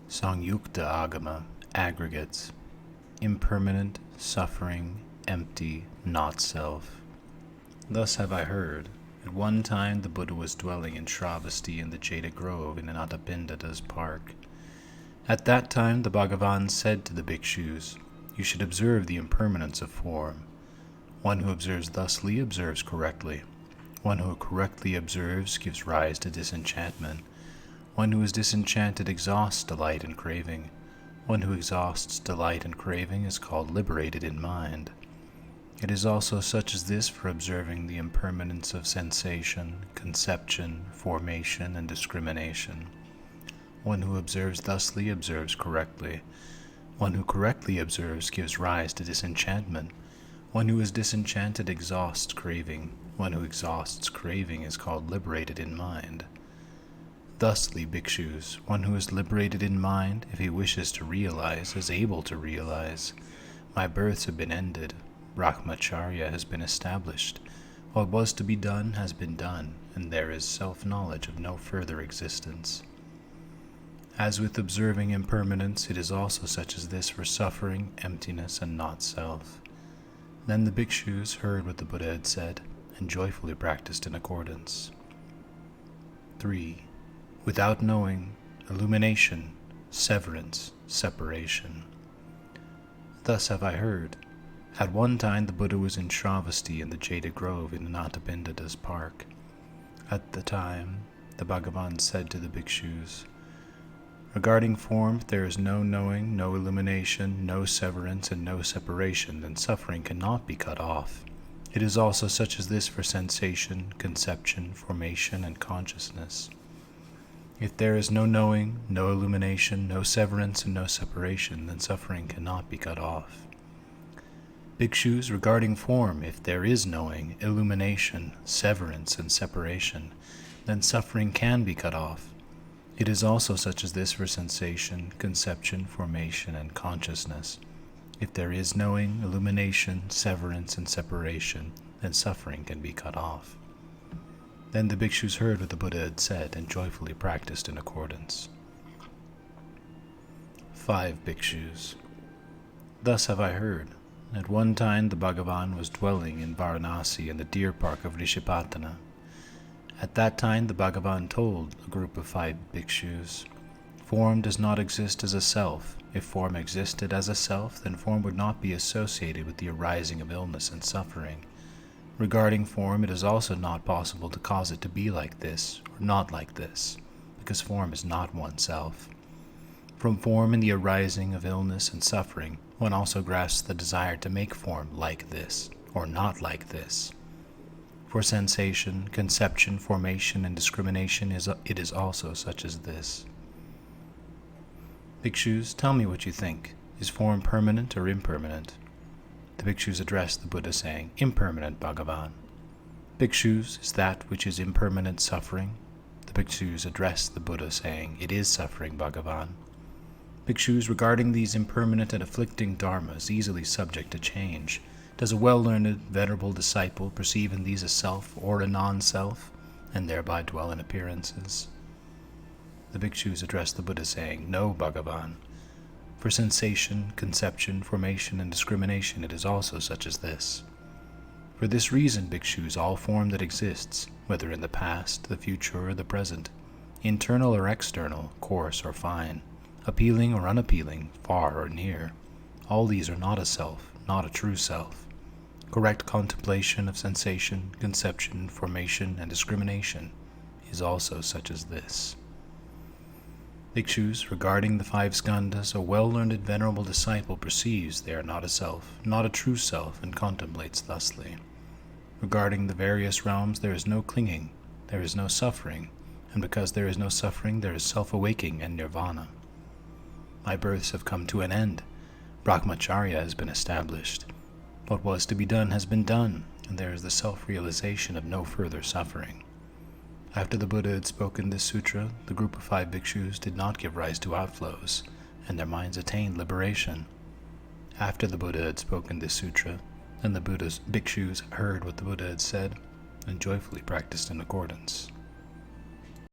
Saṃyukta Āgama, aggregates, impermanent, suffering, empty, not self. Thus have I heard. At one time the Buddha was dwelling in Shravasti in the Jada Grove in Anathapindada's park. At that time the Bhagavan said to the bhikshus, "You should observe the impermanence of form. One who observes thusly observes correctly. One who correctly observes gives rise to disenchantment. One who is disenchanted exhausts delight and craving. One who exhausts delight and craving is called liberated in mind. It is also such as this for observing the impermanence of sensation, conception, formation, and discrimination. One who observes thusly observes correctly. One who correctly observes gives rise to disenchantment. One who is disenchanted exhausts craving. One who exhausts craving is called liberated in mind. Thusly, bhikshus, one who is liberated in mind, if he wishes to realize, is able to realize. My births have been ended. Brahmacharya has been established. What was to be done has been done, and there is self-knowledge of no further existence. As with observing impermanence, it is also such as this for suffering, emptiness, and not self." Then the bhikshus heard what the Buddha had said, and joyfully practiced in accordance. 3. Without knowing, illumination, severance, separation. Thus have I heard. At one time the Buddha was in Shravasti in the Jada Grove in Anathapindada's park. At the time, the Bhagavan said to the bhikshus, "Regarding form, if there is no knowing, no illumination, no severance, and no separation, then suffering cannot be cut off. It is also such as this for sensation, conception, formation, and consciousness. If there is no knowing, no illumination, no severance, and no separation, then suffering cannot be cut off. Bhikshus, regarding form, if there is knowing, illumination, severance, and separation, then suffering can be cut off. It is also such as this for sensation, conception, formation, and consciousness. If there is knowing, illumination, severance, and separation, then suffering can be cut off." Then the bhikshus heard what the Buddha had said and joyfully practiced in accordance. 5 bhikshus. Thus have I heard. At one time the Bhagavan was dwelling in Varanasi in the deer park of Recitation. At that time the Bhagavan told a group of 5 bhikshus, "Form does not exist as a self. If form existed as a self, then form would not be associated with the arising of illness and suffering. Regarding form, it is also not possible to cause it to be like this or not like this, because form is not oneself. From form and the arising of illness and suffering, one also grasps the desire to make form like this or not like this. For sensation, conception, formation, and discrimination, it is also such as this. Bhikshus, tell me what you think. Is form permanent or impermanent?" The bhikshus addressed the Buddha saying, "Impermanent, Bhagavan." "Bhikshus, is that which is impermanent suffering?" The bhikshus addressed the Buddha saying, "It is suffering, Bhagavan." "Bhikshus, regarding these impermanent and afflicting dharmas, easily subject to change, does a well-learned, venerable disciple perceive in these a self or a non-self, and thereby dwell in appearances?" The bhikshus addressed the Buddha saying, "No, Bhagavan. For sensation, conception, formation, and discrimination, it is also such as this. For this reason, bhikshus, all form that exists, whether in the past, the future, or the present, internal or external, coarse or fine, appealing or unappealing, far or near, all these are not a self, not a true self. Correct contemplation of sensation, conception, formation, and discrimination is also such as this." Bhikshus, regarding the 5 skandhas, a well-learned venerable disciple perceives they are not a self, not a true self, and contemplates thusly. Regarding the various realms, there is no clinging, there is no suffering, and because there is no suffering, there is self-awaking and nirvana. My births have come to an end. Brahmacharya has been established. What was to be done has been done, and there is the self-realization of no further suffering. After the Buddha had spoken this sutra, the group of 5 bhikshus did not give rise to outflows, and their minds attained liberation. After the Buddha had spoken this sutra, then the Buddha's bhikshus heard what the Buddha had said, and joyfully practiced in accordance.